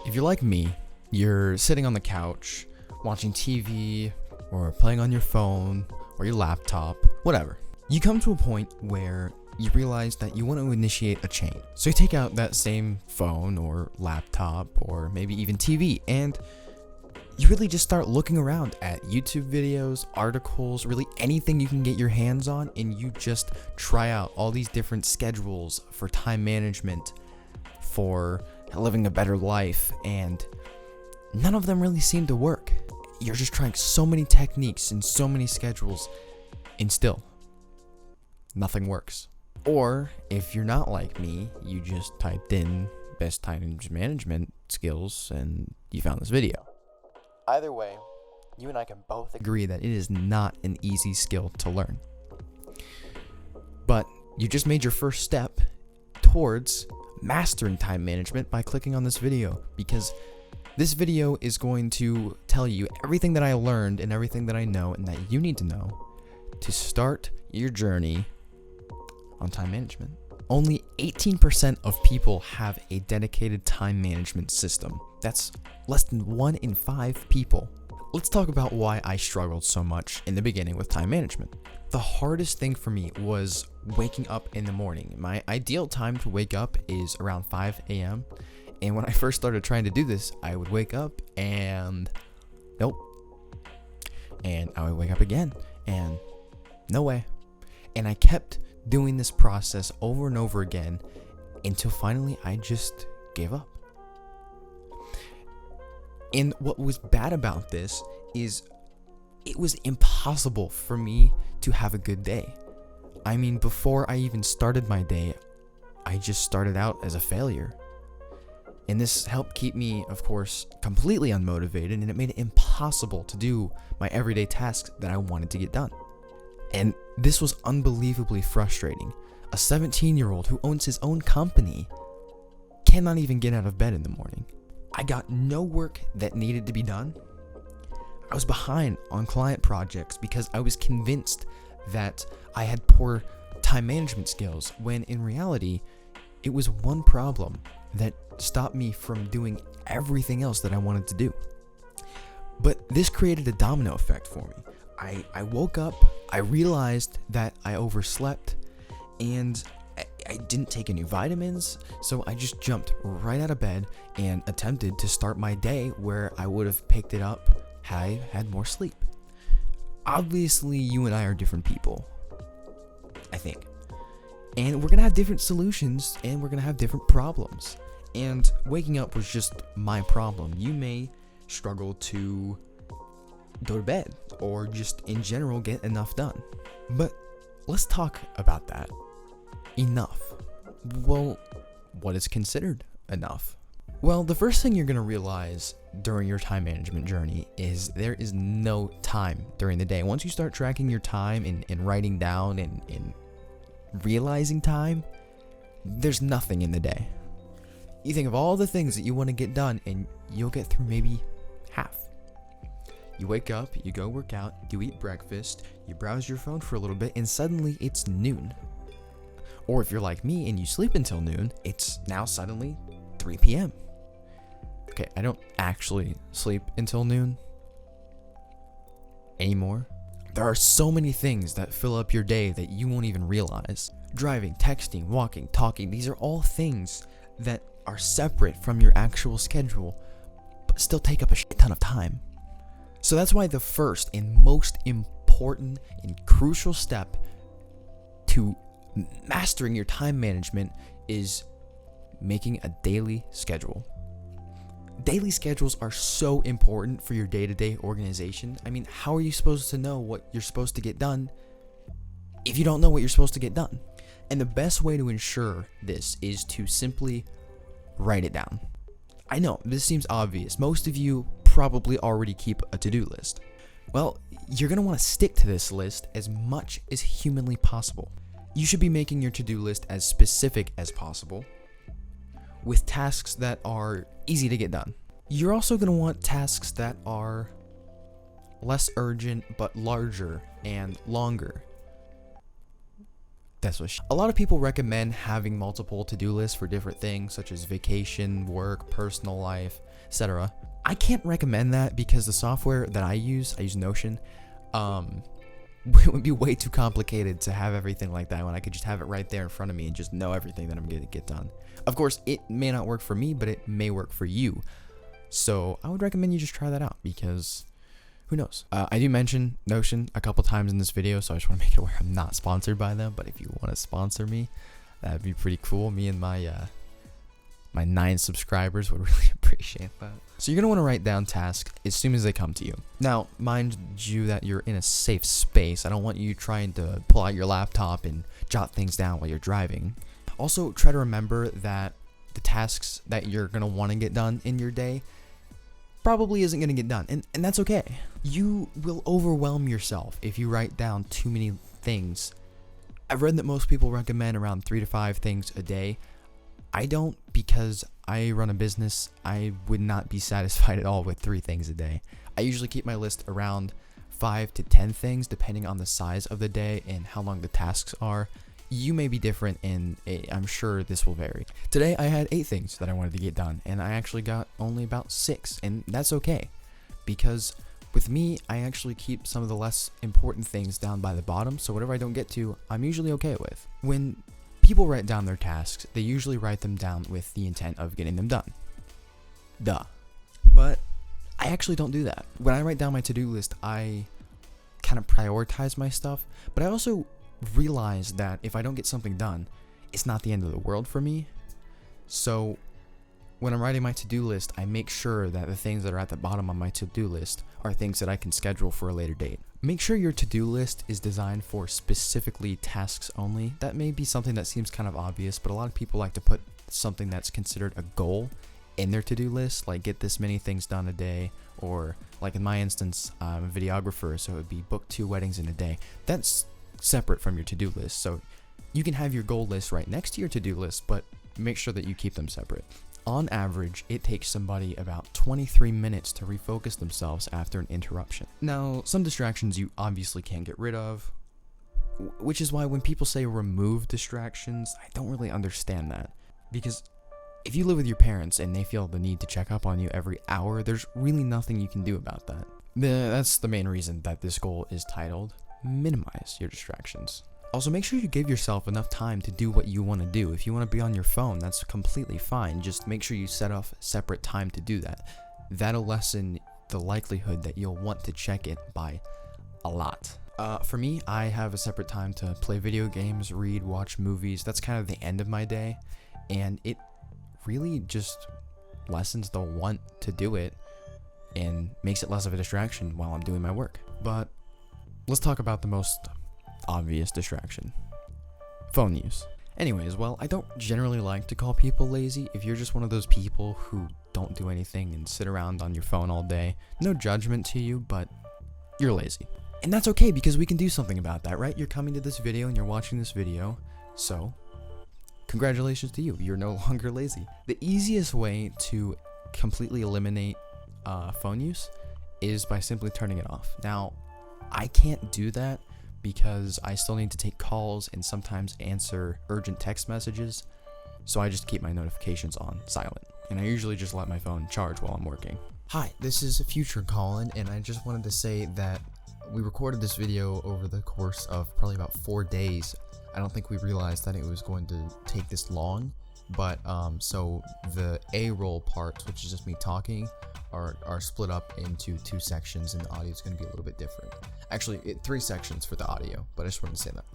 If you're like me, you're sitting on the couch, watching TV, or playing on your phone, or your laptop, whatever. You come to a point where you realize that you want to initiate a change. So you take out that same phone or laptop, or maybe even TV, and you really just start looking around at YouTube videos, articles, really anything you can get your hands on, and you just try out all these different schedules for time management, for living a better life, and none of them really seem to work. You're just trying so many techniques and so many schedules, and still, nothing works. Or, if you're not like me, you just typed in best time management skills and you found this video. Either way, you and I can both agree that it is not an easy skill to learn. But you just made your first step towards mastering time management by clicking on this video, because this video is going to tell you everything that I learned and everything that I know and that you need to know to start your journey on time management. Only 18% of people have a dedicated time management system. That's less than 1 in 5 people. Let's talk about why I struggled so much in the beginning with time management. The hardest thing for me was waking up in the morning. My ideal time to wake up is around 5 a.m. And when I first started trying to do this, I would wake up and nope. And I would wake up again and no way. And I kept doing this process over and over again until finally I just gave up. And what was bad about this is it was impossible for me to have a good day. I mean, before I even started my day, I just started out as a failure. And this helped keep me, of course, completely unmotivated, and it made it impossible to do my everyday tasks that I wanted to get done. And this was unbelievably frustrating. A 17-year-old who owns his own company cannot even get out of bed in the morning. I got no work that needed to be done. I was behind on client projects because I was convinced that I had poor time management skills, when in reality, it was one problem that stopped me from doing everything else that I wanted to do. But this created a domino effect for me. I woke up, I realized that I overslept, and I didn't take any vitamins, so I just jumped right out of bed and attempted to start my day where I would have picked it up had I had more sleep. Obviously, you and I are different people, I think. And we're gonna have different solutions, and we're gonna have different problems. And waking up was just my problem. You may struggle to go to bed, or just in general get enough done. But let's talk about that. Enough. Well, what is considered enough? Well, the first thing you're going to realize during your time management journey is there is no time during the day. Once you start tracking your time and writing down and realizing time, there's nothing in the day. You think of all the things that you want to get done, and you'll get through maybe half. You wake up, you go work out, you eat breakfast, you browse your phone for a little bit, and suddenly it's noon. Or if you're like me and you sleep until noon, it's now suddenly 3 p.m. Okay, I don't actually sleep until noon anymore. There are so many things that fill up your day that you won't even realize. Driving, texting, walking, talking, these are all things that are separate from your actual schedule, but still take up a shit ton of time. So that's why the first and most important and crucial step to mastering your time management is making a daily schedule. Daily schedules are so important for your day-to-day organization. I mean, how are you supposed to know what you're supposed to get done if you don't know what you're supposed to get done? And the best way to ensure this is to simply write it down. I know, this seems obvious. Most of you probably already keep a to-do list. Well, you're going to want to stick to this list as much as humanly possible. You should be making your to-do list as specific as possible, with tasks that are easy to get done. You're also going to want tasks that are less urgent but larger and longer. That's what a lot of people recommend having multiple to-do lists for different things such as vacation, work, personal life, etc. I can't recommend that because the software that I use Notion, it would be way too complicated to have everything like that when I could just have it right there in front of me and just know everything that I'm going to get done. Of course, it may not work for me, but it may work for you. So I would recommend you just try that out because who knows? I do mention Notion a couple times in this video, so I just want to make it aware I'm not sponsored by them. But if you want to sponsor me, that'd be pretty cool. Me and my 9 subscribers would really appreciate that. So you're going to want to write down tasks as soon as they come to you. Now, mind you that you're in a safe space. I don't want you trying to pull out your laptop and jot things down while you're driving. Also, try to remember that the tasks that you're going to want to get done in your day probably isn't going to get done, and that's okay. You will overwhelm yourself if you write down too many things. I've read that most people recommend around 3 to 5 things a day. I don't, because I run a business. I would not be satisfied at all with 3 things a day. I usually keep my list around 5 to 10 things depending on the size of the day and how long the tasks are. You may be different, and I'm sure this will vary. Today I had 8 things that I wanted to get done, and I actually got only about 6, and that's okay, because with me, I actually keep some of the less important things down by the bottom, so whatever I don't get to, I'm usually okay with. When people write down their tasks, they usually write them down with the intent of getting them done. Duh. But I actually don't do that. When I write down my to-do list, I kind of prioritize my stuff, but I also realize that if I don't get something done, it's not the end of the world for me. So when I'm writing my to-do list, I make sure that the things that are at the bottom of my to-do list are things that I can schedule for a later date. Make sure your to-do list is designed for specifically tasks only. That may be something that seems kind of obvious, but a lot of people like to put something that's considered a goal in their to-do list, like get this many things done a day, or like in my instance, I'm a videographer, so it would be book 2 weddings in a day. That's separate from your to-do list, so you can have your goal list right next to your to-do list, but make sure that you keep them separate. On average, it takes somebody about 23 minutes to refocus themselves after an interruption. Now, some distractions you obviously can't get rid of, which is why when people say remove distractions, I don't really understand that, because if you live with your parents and they feel the need to check up on you every hour, there's really nothing you can do about that. That's the main reason that this goal is titled minimize your distractions. Also, make sure you give yourself enough time to do what you want to do. If you want to be on your phone, that's completely fine. Just make sure you set off separate time to do that. That'll lessen the likelihood that you'll want to check it by a lot. For me, I have a separate time to play video games, read, watch movies. That's kind of the end of my day, and it really just lessens the want to do it and makes it less of a distraction while I'm doing my work. But let's talk about the most obvious distraction: phone use. Anyways, well, I don't generally like to call people lazy. If you're just one of those people who don't do anything and sit around on your phone all day, no judgment to you, but you're lazy. And that's okay, because we can do something about that, right? You're coming to this video and you're watching this video, so congratulations to you. You're no longer lazy. The easiest way to completely eliminate phone use is by simply turning it off. Now, I can't do that because I still need to take calls and sometimes answer urgent text messages, so I just keep my notifications on silent, and I usually just let my phone charge while I'm working. Hi, this is Future Colin, and I just wanted to say that we recorded this video over the course of probably about 4 days. I don't think we realized that it was going to take this long, but so the A-roll parts, which is just me talking, are split up into 2 sections, and the audio is going to be a little bit different. Actually, 3 sections for the audio, but I just wanted to say that.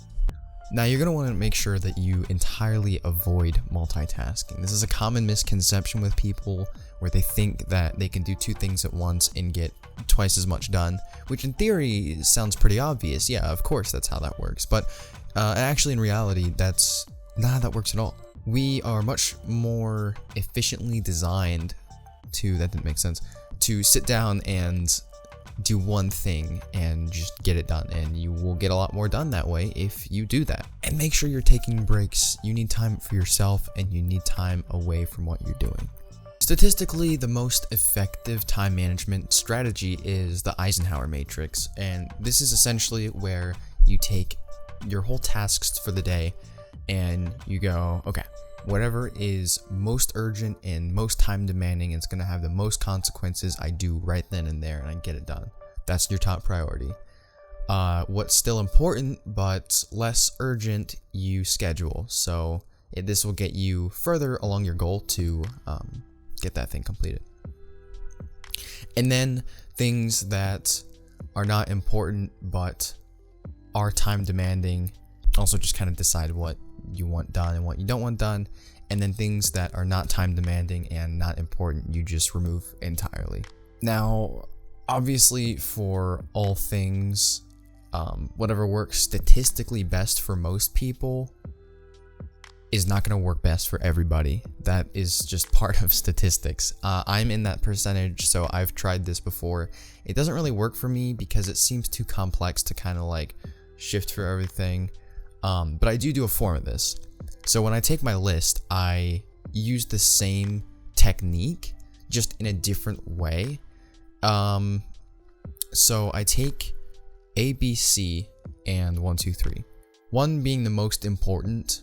Now, you're going to want to make sure that you entirely avoid multitasking. This is a common misconception with people where they think that they can do 2 things at once and get twice as much done, which in theory sounds pretty obvious. Yeah, of course, that's how that works. But actually, in reality, that's not how that works at all. We are much more efficiently designed that didn't make sense, to sit down and do one thing and just get it done, and you will get a lot more done that way if you do that. And make sure you're taking breaks. You need time for yourself, and you need time away from what you're doing. Statistically, the most effective time management strategy is the Eisenhower Matrix, and this is essentially where you take your whole tasks for the day, and you go, okay, whatever is most urgent and most time demanding, it's going to have the most consequences, I do right then and there, and I get it done. That's your top priority. What's still important but less urgent, you schedule. So this will get you further along your goal to get that thing completed. And then things that are not important but are time demanding, also just kind of decide what you want done and what you don't want done. And then things that are not time demanding and not important, you just remove entirely. Now, obviously, for all things, whatever works statistically best for most people is not going to work best for everybody. That is just part of statistics. I'm in that percentage, so I've tried this before. It doesn't really work for me because it seems too complex to kind of like shift for everything. But I do a form of this. So when I take my list, I use the same technique, just in a different way. So I take A, B, C, and 1, 2, 3. 1 being the most important,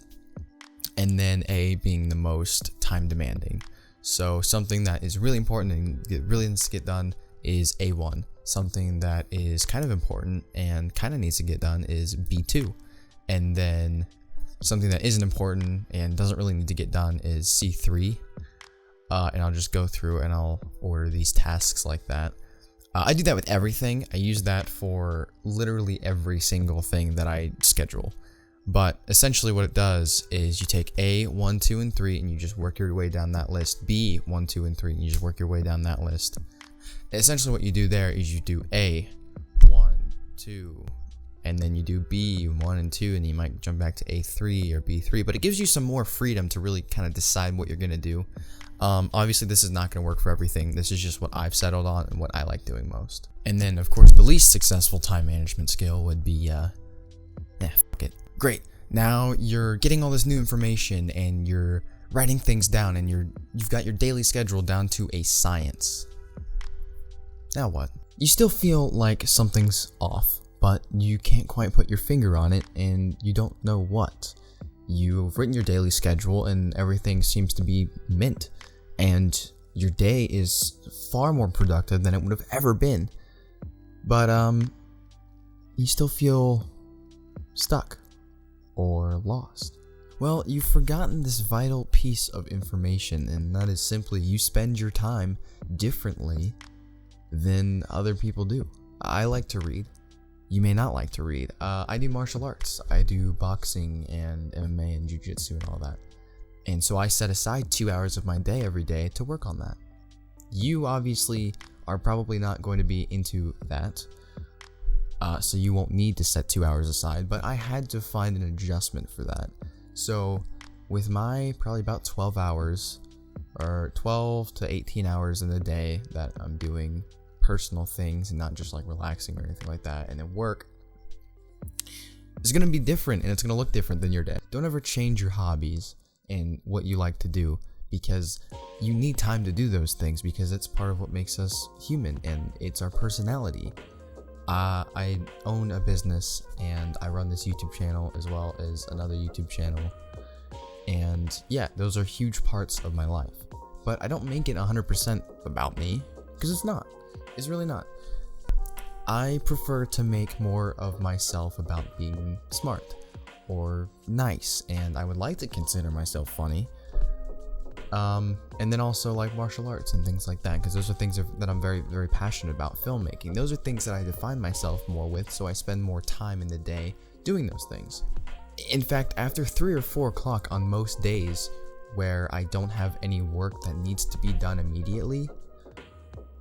and then A being the most time demanding. So something that is really important and really needs to get done is A1. Something that is kind of important and kind of needs to get done is B2. And then something that isn't important and doesn't really need to get done is C3. And I'll just go through and I'll order these tasks like that. I do that with everything. I use that for literally every single thing that I schedule. But essentially what it does is you take A, 1, 2, and 3, and you just work your way down that list. B, 1, 2, and 3, and you just work your way down that list. Essentially what you do there is you do A, 1, 2, and then you do B, 1 and 2, and you might jump back to A3 or B3, but it gives you some more freedom to really kind of decide what you're going to do. Obviously this is not going to work for everything. This is just what I've settled on and what I like doing most. And then of course the least successful time management skill would be, fuck it. Great. Now you're getting all this new information and you're writing things down and you've got your daily schedule down to a science. Now what? You still feel like something's off, but you can't quite put your finger on it and you don't know what. You've written your daily schedule and everything seems to be mint, and your day is far more productive than it would have ever been. But you still feel stuck or lost. Well, you've forgotten this vital piece of information, and that is simply you spend your time differently than other people do. I like to read. You may not like to read. I do martial arts. I do boxing and MMA and jiu-jitsu and all that. And so I set aside 2 hours of my day every day to work on that. You obviously are probably not going to be into that. So you won't need to set 2 hours aside, but I had to find an adjustment for that. So with my probably about 12 hours or 12 to 18 hours in the day that I'm doing personal things and not just like relaxing or anything like that, and then work, it's going to be different and it's going to look different than your day. Don't ever change your hobbies and what you like to do, because you need time to do those things, because it's part of what makes us human and it's our personality. I own a business and I run this YouTube channel as well as another YouTube channel, and yeah, those are huge parts of my life, but I don't make it 100% about me, because it's not. It's really not. I prefer to make more of myself about being smart or nice, and I would like to consider myself funny. And then also like martial arts and things like that, because those are things that I'm very, very passionate about. Filmmaking, those are things that I define myself more with, so I spend more time in the day doing those things. In fact, after 3 or 4 o'clock on most days where I don't have any work that needs to be done immediately,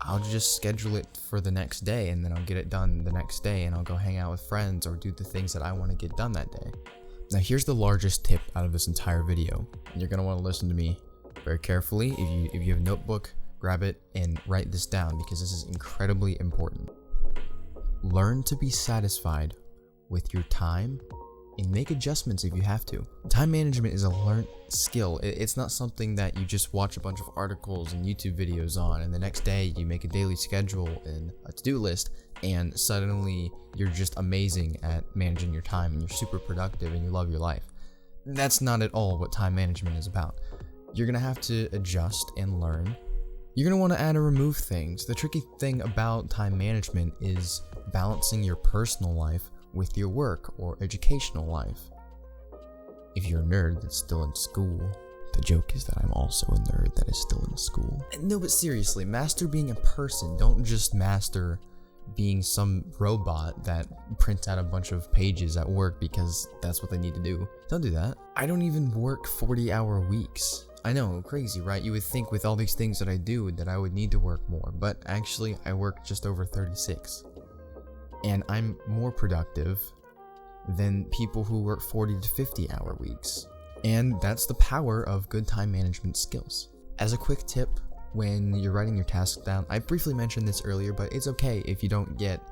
I'll just schedule it for the next day, and then I'll get it done the next day, and I'll go hang out with friends or do the things that I want to get done that day. Now here's the largest tip out of this entire video, and you're going to want to listen to me very carefully. If you have a notebook, grab it and write this down, because this is incredibly important. Learn to be satisfied with your time and make adjustments if you have to. Time management is a learned skill. It's not something that you just watch a bunch of articles and YouTube videos on, and the next day you make a daily schedule and a to-do list, and suddenly you're just amazing at managing your time and you're super productive and you love your life. That's not at all what time management is about. You're gonna have to adjust and learn. You're gonna want to add or remove things. The tricky thing about time management is balancing your personal life with your work or educational life. If you're a nerd that's still in school, the joke is that I'm also a nerd that is still in school. No, but seriously, master being a person. Don't just master being some robot that prints out a bunch of pages at work because that's what they need to do. Don't do that. I don't even work 40-hour weeks. I know, crazy, right? You would think with all these things that I do that I would need to work more, but actually I work just over 36. And I'm more productive than people who work 40 to 50-hour weeks. And that's the power of good time management skills. As a quick tip, when you're writing your tasks down, I briefly mentioned this earlier, but it's okay if you don't get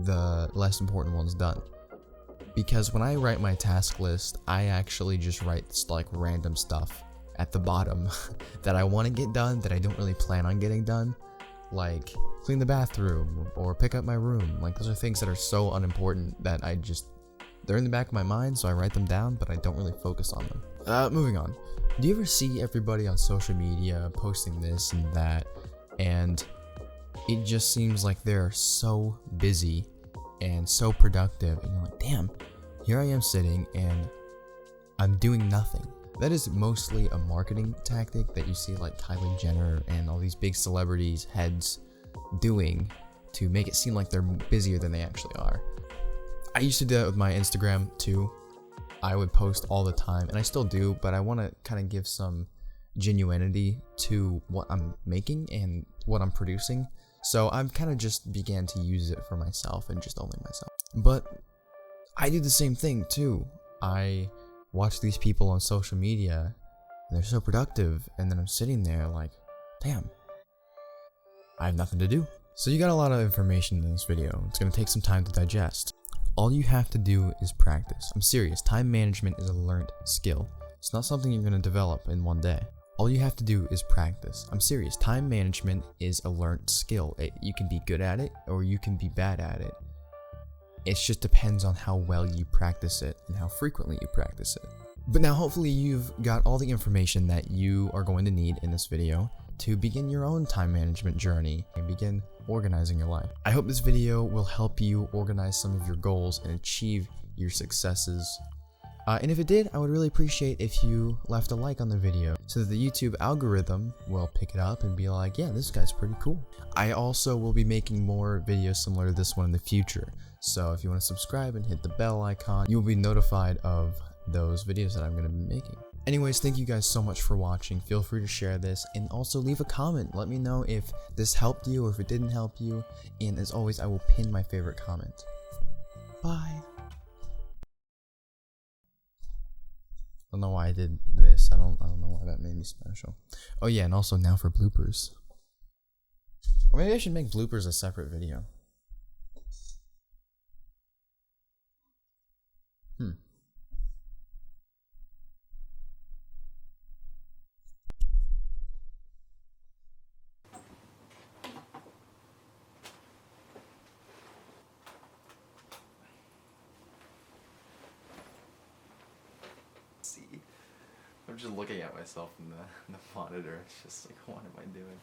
the less important ones done. Because when I write my task list, I actually just write like random stuff at the bottom that I want to get done that I don't really plan on getting done. Like clean the bathroom or pick up my room. Like those are things that are so unimportant that they're in the back of my mind, so I write them down, but I don't really focus on them. Moving on. Do you ever see everybody on social media posting this and that, and it just seems like they're so busy and so productive, and you're like, damn, here I am sitting and I'm doing nothing. That is mostly a marketing tactic that you see like Kylie Jenner and all these big celebrities heads doing to make it seem like they're busier than they actually are. I used to do that with my Instagram too. I would post all the time, and I still do, but I want to kind of give some genuinity to what I'm making and what I'm producing. So I've kind of just began to use it for myself and just only myself. But I do the same thing too. I watch these people on social media, and they're so productive, and then I'm sitting there like, damn, I have nothing to do. So you got a lot of information in this video. It's going to take some time to digest. All you have to do is practice. I'm serious, time management is a learned skill. It's not something you're going to develop in one day. All you have to do is practice. I'm serious, time management is a learned skill. You can be good at it or you can be bad at it. It just depends on how well you practice it and how frequently you practice it. But now hopefully you've got all the information that you are going to need in this video to begin your own time management journey and begin organizing your life. I hope this video will help you organize some of your goals and achieve your successes. And if it did, I would really appreciate if you left a like on the video so that the YouTube algorithm will pick it up and be like, yeah, this guy's pretty cool. I also will be making more videos similar to this one in the future. So if you want to subscribe and hit the bell icon, you will be notified of those videos that I'm going to be making. Anyways, thank you guys so much for watching. Feel free to share this and also leave a comment. Let me know if this helped you or if it didn't help you. And as always, I will pin my favorite comment. Bye. I don't know why I did this. I don't know why that made me special. Oh yeah, and also now for bloopers. Or maybe I should make bloopers a separate video. I'm just looking at myself in the monitor. It's just like, what am I doing?